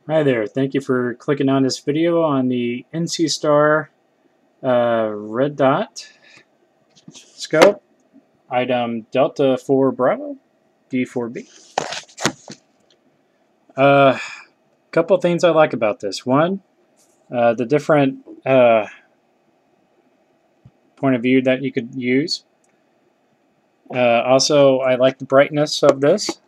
Hi there, thank you for clicking on this video on the NC Star red dot scope, item Delta 4 Bravo, D4B. Couple things I like about this. One, the different point of view that you could use. Also, I like the brightness of this.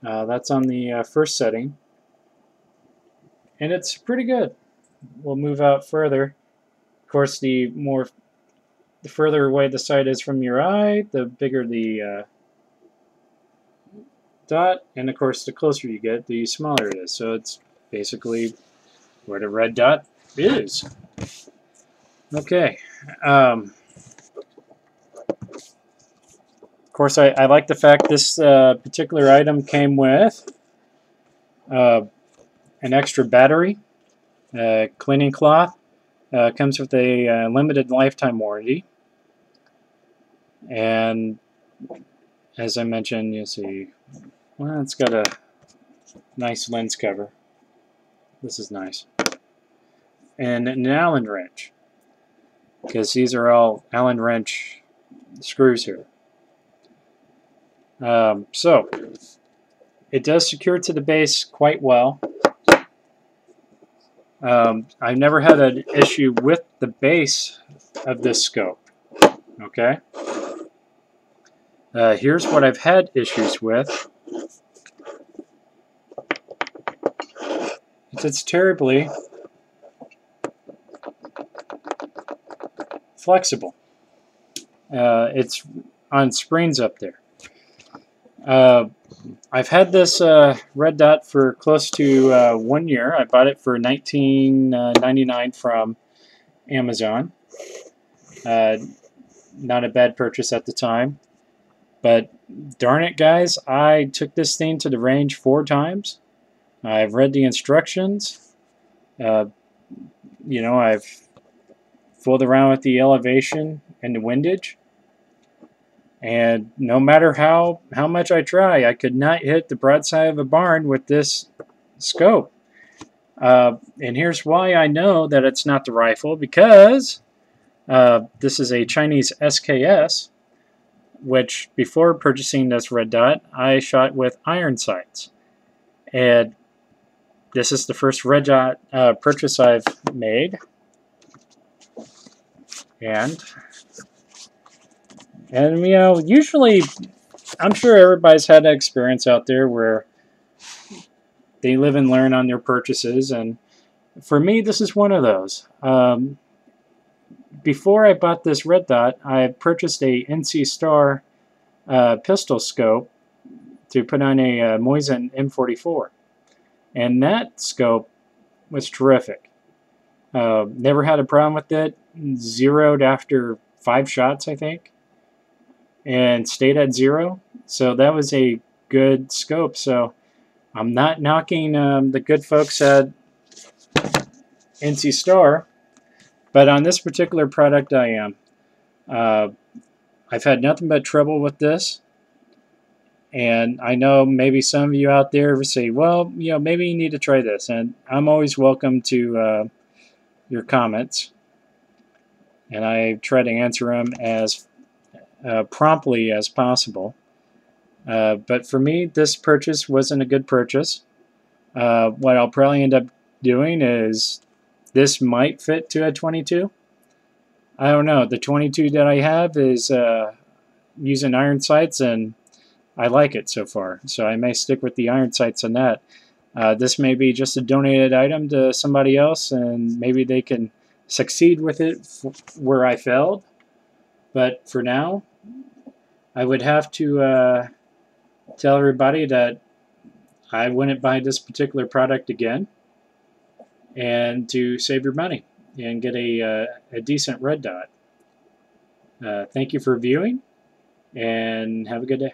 That's on the first setting, and it's pretty good. We'll move out further. Of course, the further away the sight is from your eye, the bigger the dot, and of course the closer you get, the smaller it is. So it's basically where the red dot is. Okay. Of course, I like the fact this particular item came with an extra battery, cleaning cloth, comes with a limited lifetime warranty, and as I mentioned, you see, well, it's got a nice lens cover. This is nice. And an Allen wrench, because these are all Allen wrench screws here. So it does secure to the base quite well. I've never had an issue with the base of this scope. Okay. Here's what I've had issues with. It's terribly flexible. It's on springs up there. I've had this red dot for close to 1 year. I bought it for $19.99 from Amazon. Not a bad purchase at the time. But darn it, guys, I took this thing to the range 4 times. I've read the instructions. You know, I've fooled around with the elevation and the windage. And no matter how much I try, I could not hit the broadside of a barn with this scope. And here's why I know that it's not the rifle, because this is a Chinese SKS, which before purchasing this red dot, I shot with iron sights. And this is the first red dot purchase I've made. And you know, usually, I'm sure everybody's had that experience out there where they live and learn on their purchases, and for me, this is one of those. Before I bought this red dot, I purchased a NC Star pistol scope to put on a Mosin M44, and that scope was terrific. Never had a problem with it. Zeroed after 5 shots, I think, and stayed at 0. So that was a good scope. So I'm not knocking the good folks at NC Star, but on this particular product I am. I've had nothing but trouble with this, and I know maybe some of you out there say, well, you know, maybe you need to try this, and I'm always welcome to your comments, and I try to answer them as promptly as possible. But for me, this purchase wasn't a good purchase. What I'll probably end up doing is, this might fit to a 22. I don't know. The 22 that I have is using iron sights, and I like it so far. So I may stick with the iron sights on that. This may be just a donated item to somebody else, and maybe they can succeed with it where I failed. But for now, I would have to tell everybody that I wouldn't buy this particular product again, and to save your money and get a decent red dot. Thank you for viewing, and have a good day.